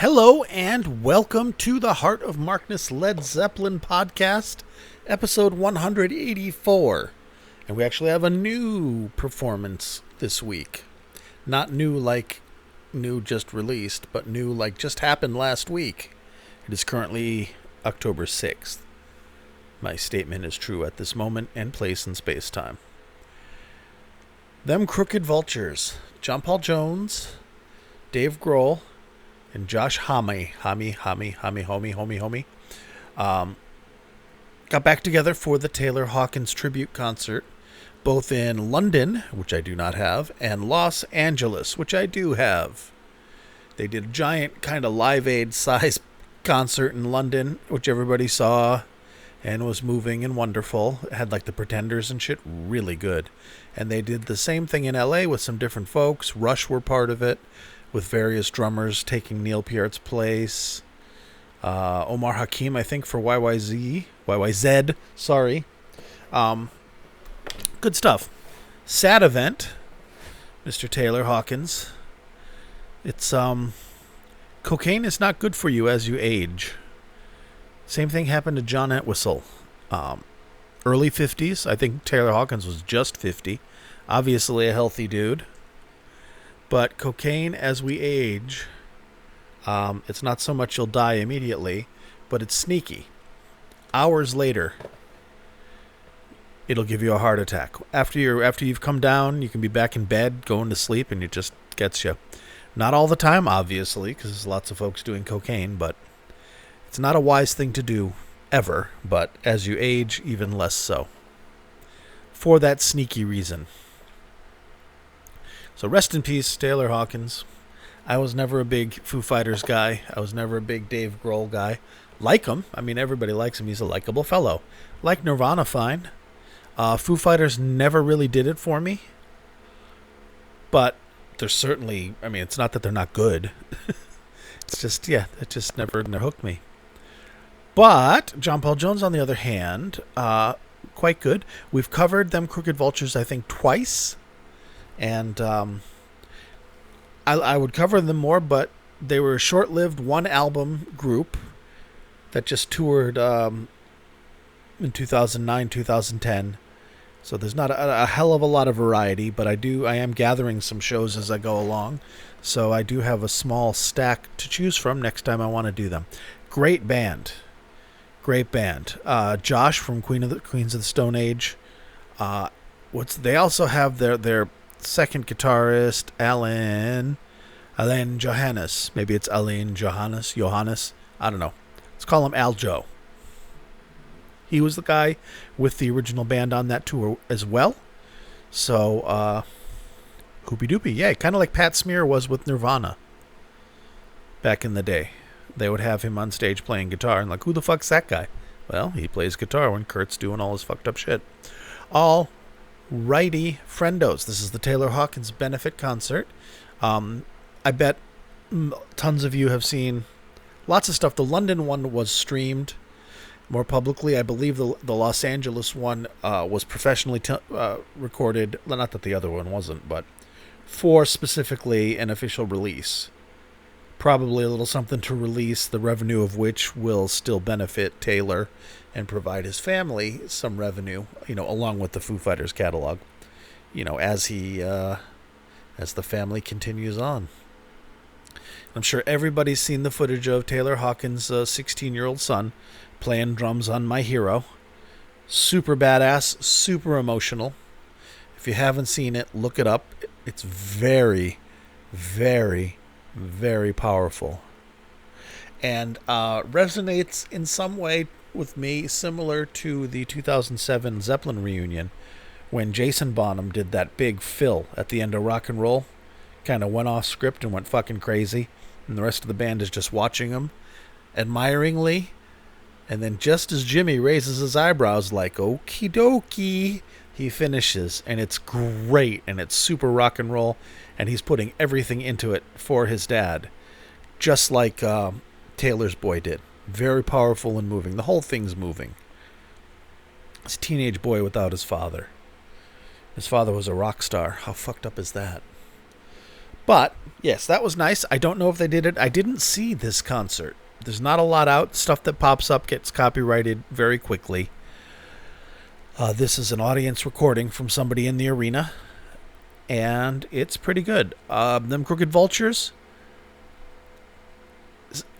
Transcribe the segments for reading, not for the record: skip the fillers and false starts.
Hello and welcome to the Heart of Markness Led Zeppelin podcast, episode 184. And we actually have a new performance this week. Not new like new just released, but new like just happened last week. It is currently October 6th. My statement is true at this moment and place in space-time. Them Crooked Vultures, John Paul Jones, Dave Grohl, and Josh Homme, got back together for the Taylor Hawkins tribute concert, both in London, which I do not have, and Los Angeles, which I do have. They did a giant kind of Live Aid size concert in London, which everybody saw and was moving and wonderful. It had like the Pretenders and shit, really good. And they did the same thing in LA with some different folks. Rush were part of it, with various drummers taking Neil Peart's place. Omar Hakim, I think, for YYZ, sorry. Good stuff. Sad event, Mr. Taylor Hawkins. It's, cocaine is not good for you as you age. Same thing happened to John Entwistle. Early 50s, I think Taylor Hawkins was just 50. Obviously a healthy dude. But cocaine, as we age, it's not so much you'll die immediately, but it's sneaky. Hours later, it'll give you a heart attack. After you've come down, you can be back in bed, going to sleep, and it just gets you. Not all the time, obviously, because there's lots of folks doing cocaine, but it's not a wise thing to do, ever, but as you age, even less so. For that sneaky reason. So rest in peace, Taylor Hawkins. I was never a big Foo Fighters guy. I was never a big Dave Grohl guy. Like him. I mean, everybody likes him. He's a likable fellow. Like Nirvana, fine. Foo Fighters never really did it for me. But they're certainly, I mean, it's not that they're not good. It's just, yeah, it just never hooked me. But John Paul Jones, on the other hand, quite good. We've covered Them Crooked Vultures, I think, twice. And I would cover them more, but they were a short-lived one-album group that just toured in 2009, 2010. So there's not a hell of a lot of variety, but I am gathering some shows as I go along. So I do have a small stack to choose from next time I want to do them. Great band. Josh from Queens of the Stone Age. They also have their second guitarist, Alain Johannes. Maybe it's Alain Johannes. I don't know. Let's call him Aljo. He was the guy with the original band on that tour as well. So, hoopy doopy. Yeah, kind of like Pat Smear was with Nirvana back in the day. They would have him on stage playing guitar, and like, who the fuck's that guy? Well, he plays guitar when Kurt's doing all his fucked up shit. All righty, friendos. This is the Taylor Hawkins benefit concert. I bet tons of you have seen lots of stuff. The London one was streamed more publicly. I believe the Los Angeles one was professionally recorded. Not that the other one wasn't, but for specifically an official release. Probably a little something to release, the revenue of which will still benefit Taylor and provide his family some revenue, along with the Foo Fighters catalog, as the family continues on. I'm sure everybody's seen the footage of Taylor Hawkins' 16-year-old son playing drums on My Hero. Super badass, super emotional. If you haven't seen it, look it up. It's very, very, very powerful. And resonates in some way with me, similar to the 2007 Zeppelin reunion, when Jason Bonham did that big fill at the end of Rock and Roll. Kind of went off script and went fucking crazy. And the rest of the band is just watching him admiringly. And then just as Jimmy raises his eyebrows like, okie dokie, he finishes. And it's great. And it's super rock and roll. And he's putting everything into it for his dad. Just like Taylor's boy did. Very powerful and moving. The whole thing's moving. It's a teenage boy without his father. His father was a rock star. How fucked up is that? But yes, that was nice. I don't know if they did it. I didn't see this concert. There's not a lot out. Stuff that pops up gets copyrighted very quickly. This is an audience recording from somebody in the arena, and it's pretty good. Them Crooked Vultures,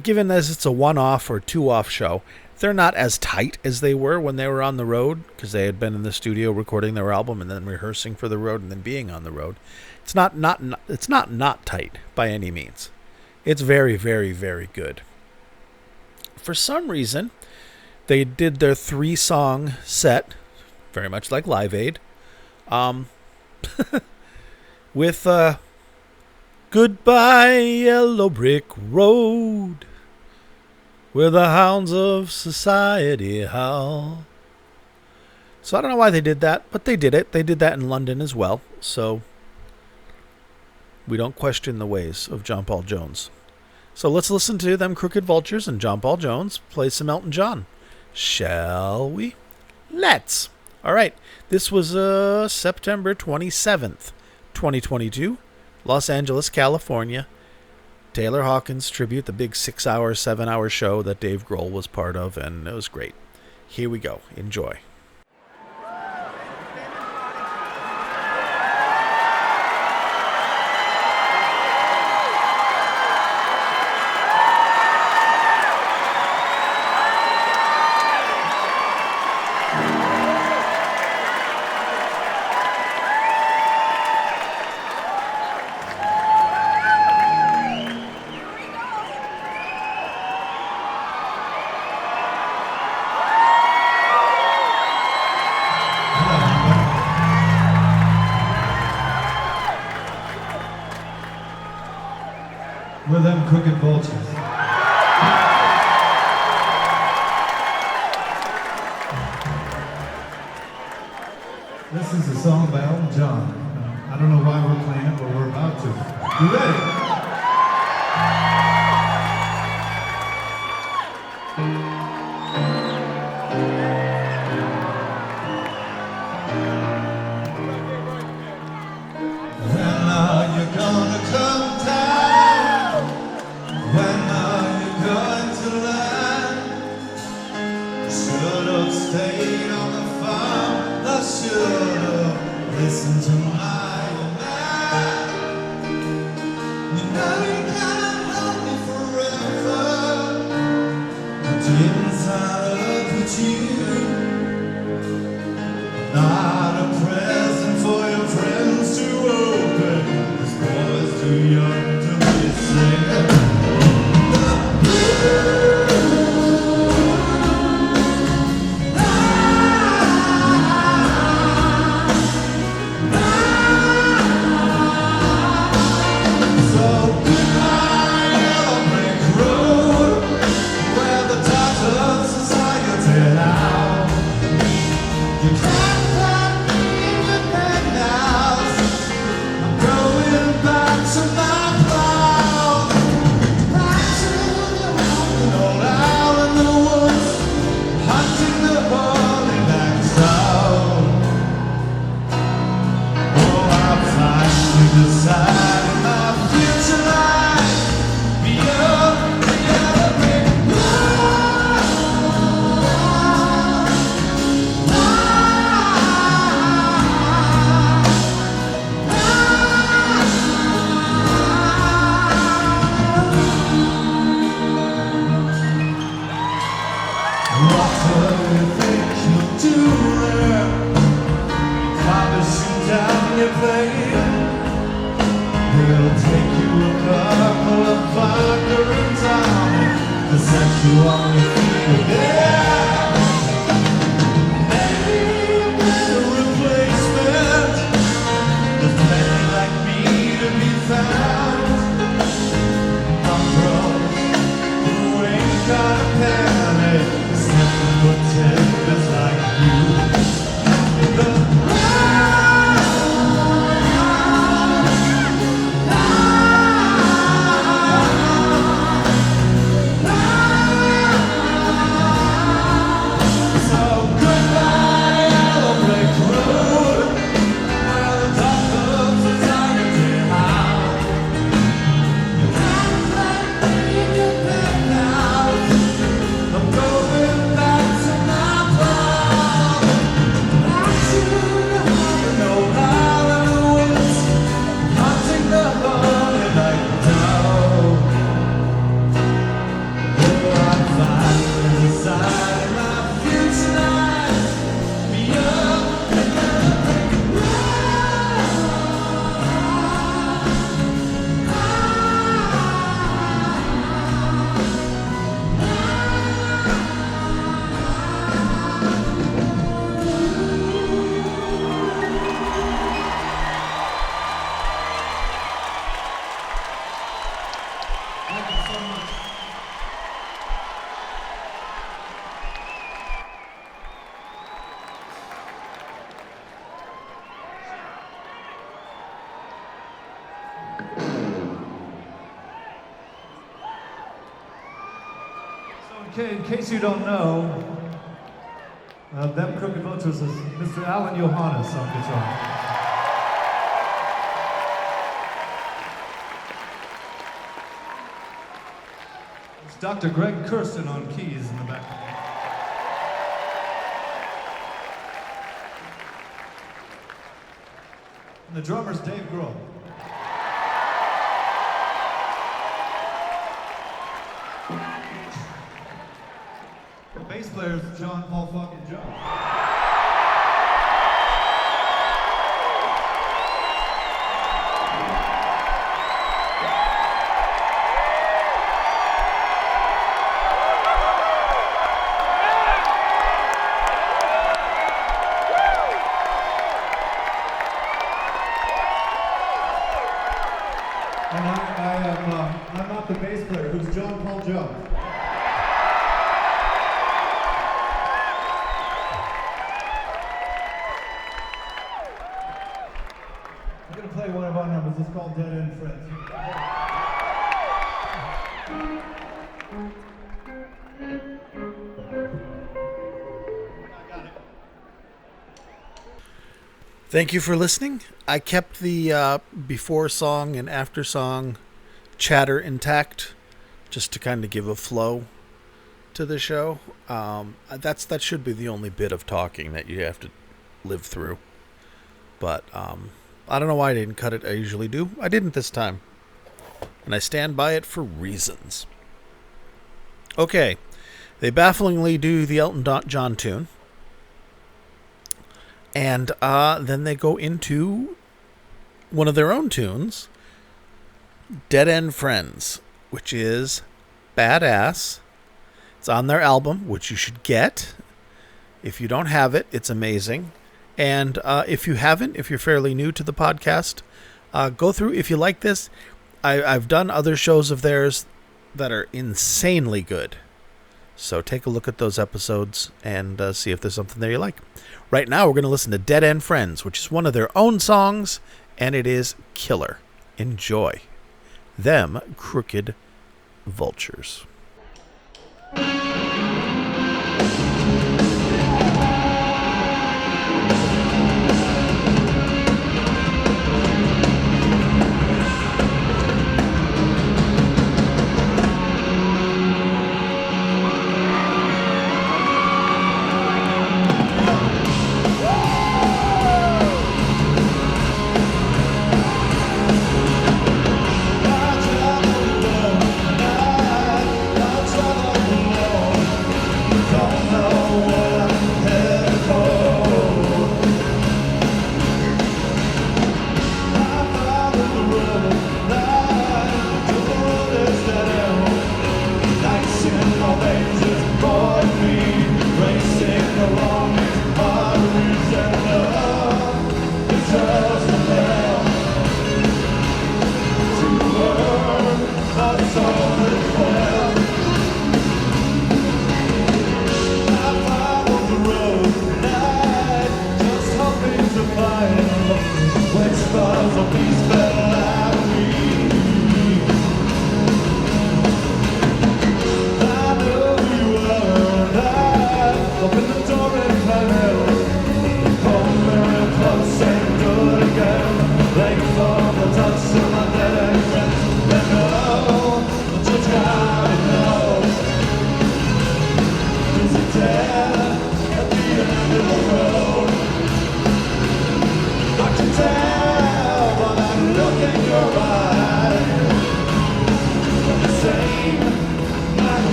given as it's a one-off or two-off show, they're not as tight as they were when they were on the road, because they had been in the studio recording their album and then rehearsing for the road and then being on the road. It's not tight by any means. It's very, very, very good. For some reason, they did their 3-song set, very much like Live Aid, with Goodbye Yellow Brick Road, where the hounds of society howl. So I don't know why they did that, but they did it. They did that in London as well, so we don't question the ways of John Paul Jones. So let's listen to Them Crooked Vultures and John Paul Jones play some Elton John. Shall we? Let's. All right. This was September 27th, 2022, Los Angeles, California. Taylor Hawkins tribute, the big 6-hour, 7-hour show that Dave Grohl was part of, and it was great. Here we go. Enjoy. We're Them Crooked Vultures. This is a song by Elton John. I don't know why we're playing it, but we're about to. You ready? When are you gonna come down? When are you going to land? Should have stayed on the farm. I should have listened to my old man. You know you can't hold me forever. I didn't sign up with you. Not a present for your friends to open. This boy's too young to be singing. Okay, in case you don't know, Them Crooked Vultures is Mr. Alan Johannes on guitar. It's Dr. Greg Kirsten on keys in the back. And the drummer's Dave Grohl. The bass player is John Paul fucking Jones. And I'm not the bass player, who's John Paul Jones. I'm gonna play one of our numbers. It's called Dead End Friends. Thank you for listening. I kept the before song and after song chatter intact just to kind of give a flow to the show. That should be the only bit of talking that you have to live through. But I don't know why I didn't cut it. I usually do. I didn't this time. And I stand by it for reasons. Okay. They bafflingly do the Elton John tune. And then they go into one of their own tunes, Dead End Friends, which is badass. It's on their album, which you should get. If you don't have it, it's amazing. And if you haven't, if you're fairly new to the podcast, go through. If you like this, I've done other shows of theirs that are insanely good. So take a look at those episodes and see if there's something there you like. Right now, we're going to listen to Dead End Friends, which is one of their own songs, and it is killer. Enjoy. Them Crooked Vultures.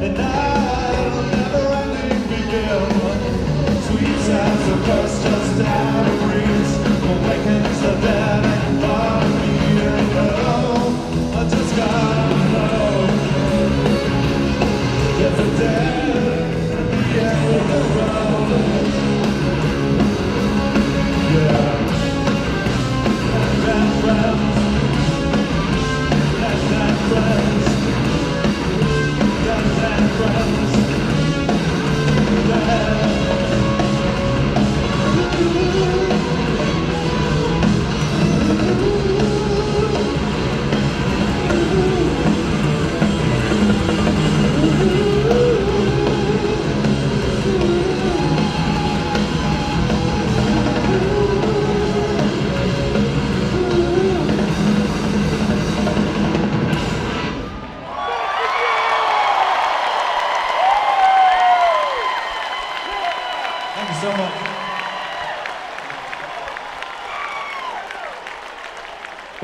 And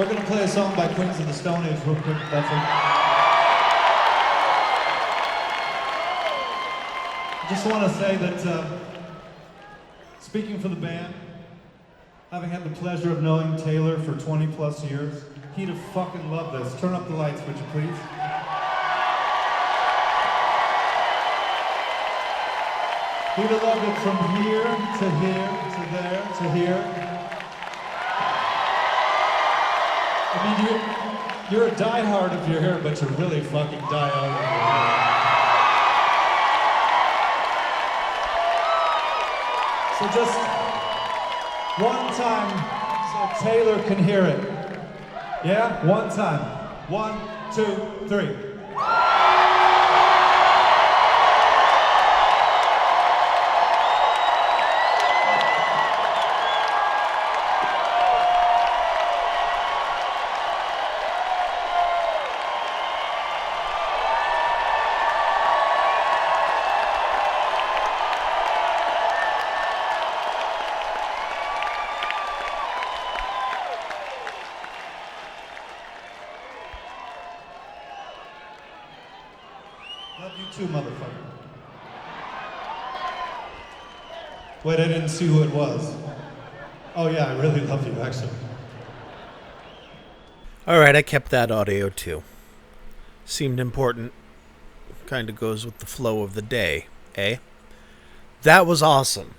we're gonna play a song by Queens of the Stone Age real quick. That's it. I just want to say that, speaking for the band, having had the pleasure of knowing Taylor for 20 plus years, he'd have fucking loved this. Turn up the lights, would you please? He'd have loved it from here to here to there to here. I mean, you're a diehard if you're here, but you're really fucking diehard if you're here. So just one time so Taylor can hear it. Yeah? One time. 1, 2, 3. Love you too, motherfucker. Wait, I didn't see who it was. Oh yeah, I really love you, actually. All right, I kept that audio too. Seemed important. Kind of goes with the flow of the day, eh? That was awesome.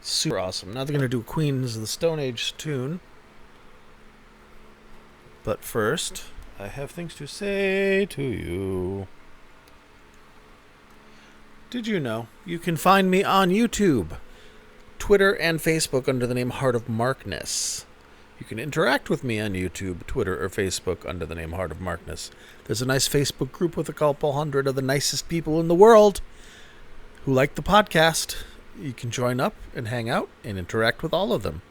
Super awesome. Now they're going to do Queens of the Stone Age tune. But first, I have things to say to you. Did you know you can find me on YouTube, Twitter, and Facebook under the name Heart of Markness? You can interact with me on YouTube, Twitter, or Facebook under the name Heart of Markness. There's a nice Facebook group with a couple hundred of the nicest people in the world who like the podcast. You can join up and hang out and interact with all of them.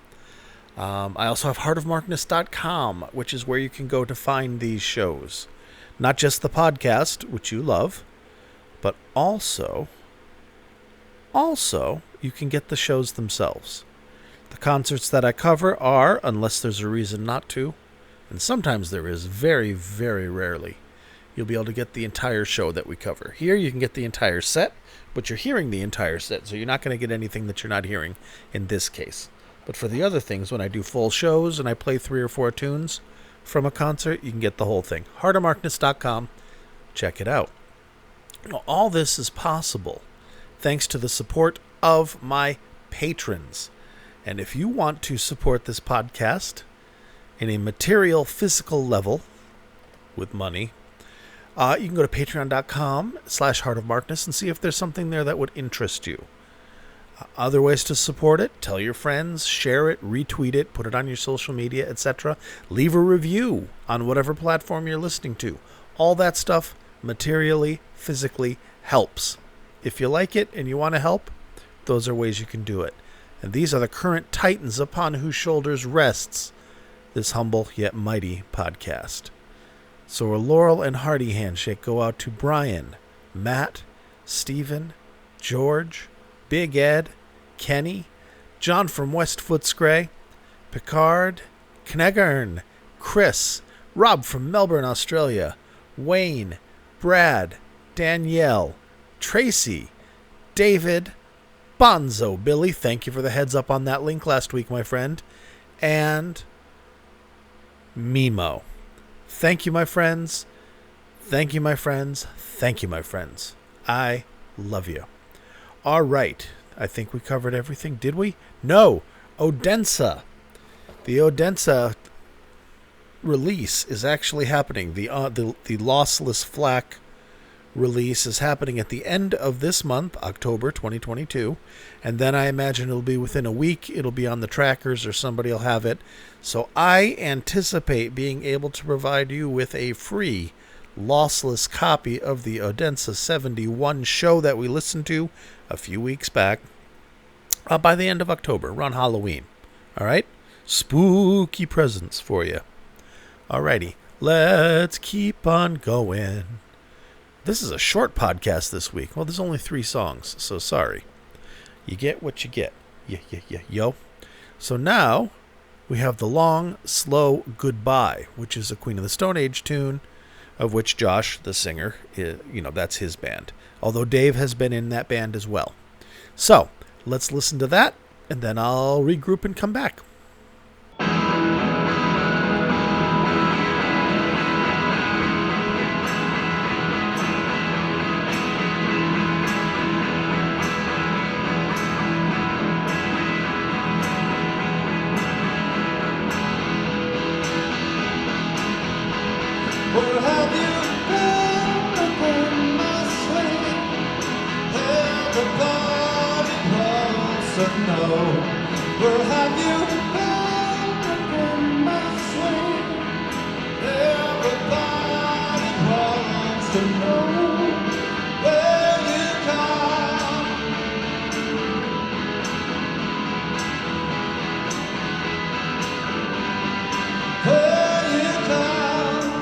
I also have heartofmarkness.com, which is where you can go to find these shows. Not just the podcast, which you love, but also you can get the shows themselves. The concerts that I cover are, unless there's a reason not to, and sometimes there is, very, very rarely, you'll be able to get the entire show that we cover. Here you can get the entire set, but you're hearing the entire set, so you're not going to get anything that you're not hearing in this case. But for the other things, when I do full shows and I play 3 or 4 tunes from a concert, you can get the whole thing. heartofmarkness.com. Check it out. All this is possible thanks to the support of my patrons. And if you want to support this podcast in a material, physical level with money, you can go to patreon.com/heartofmarkness and see if there's something there that would interest you. Other ways to support it: tell your friends, share it, retweet it, put it on your social media, etc. Leave a review on whatever platform you're listening to. All that stuff materially, physically helps. If you like it and you want to help, those are ways you can do it. And these are the current titans upon whose shoulders rests this humble yet mighty podcast. So a laurel and hearty handshake go out to Brian, Matt, Stephen, George, Big Ed, Kenny, John from West Footscray, Picard, Kneggern, Chris, Rob from Melbourne, Australia, Wayne, Brad, Danielle, Tracy, David, Bonzo Billy, thank you for the heads up on that link last week, my friend, and Mimo. Thank you, my friends. Thank you, my friends. Thank you, my friends. I love you. All right. I think we covered everything. Did we? No. Odense. The Odense release is actually happening. The Lossless Flak release is happening at the end of this month, October 2022. And then I imagine it'll be within a week. It'll be on the trackers or somebody will have it. So I anticipate being able to provide you with a free lossless copy of the Odense 71 show that we listened to a few weeks back by the end of October, around Halloween. All right? Spooky presents for you. Alrighty, let's keep on going. This is a short podcast this week. Well, there's only 3 songs, so sorry. You get what you get. Yeah. Yo. So now, we have the long, slow Goodbye, which is a Queen of the Stone Age tune, of which Josh, the singer, that's his band. Although Dave has been in that band as well. So, let's listen to that, and then I'll regroup and come back. Where have you been upon my sleigh? Everybody wants to know. Where have you been upon my sleigh? Everybody wants to know where you come. Where you come.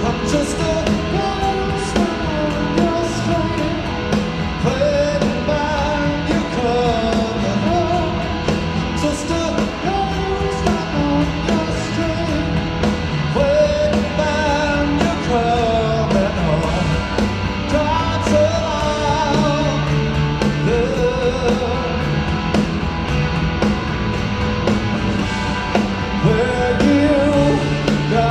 I'm just a ghost on your string, waiting by you coming home. Just a ghost on your string, waiting by you coming home. Drive so long, love. Where you go.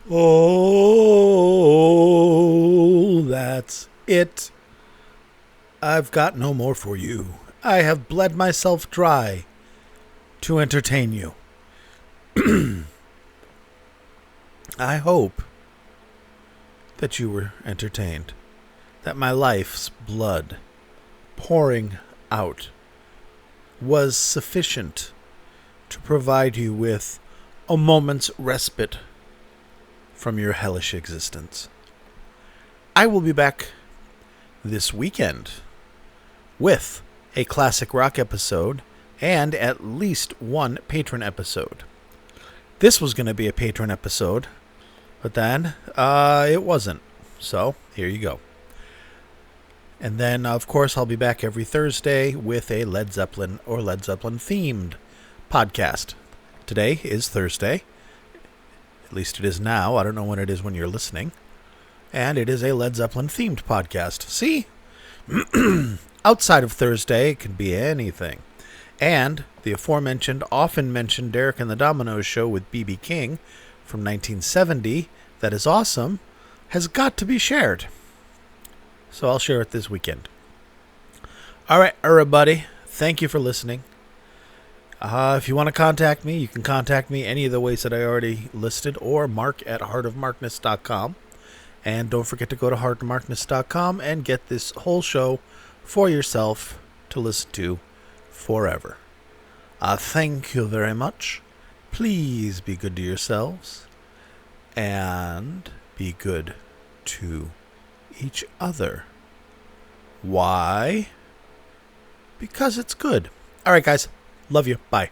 Oh, that's it. I've got no more for you. I have bled myself dry to entertain you. I hope that you were entertained, that my life's blood pouring out was sufficient to provide you with a moment's respite from your hellish existence. I will be back this weekend with a classic rock episode and at least one patron episode. This was going to be a patron episode, but then it wasn't. So here you go. And then, of course, I'll be back every Thursday with a Led Zeppelin or Led Zeppelin themed podcast. Today is Thursday. At least it is now. I don't know when it is when you're listening. And it is a Led Zeppelin themed podcast. See? Outside of Thursday, it can be anything. And the aforementioned, often mentioned Derek and the Dominoes show with B.B. King from 1970, that is awesome, has got to be shared. So I'll share it this weekend. All right, everybody. Thank you for listening. If you want to contact me, you can contact me any of the ways that I already listed, or mark@heartofmarkness.com. And don't forget to go to heartofmarkness.com and get this whole show for yourself to listen to forever. Thank you very much. Please be good to yourselves. And be good to each other. Why? Because it's good. All right, guys. Love you. Bye.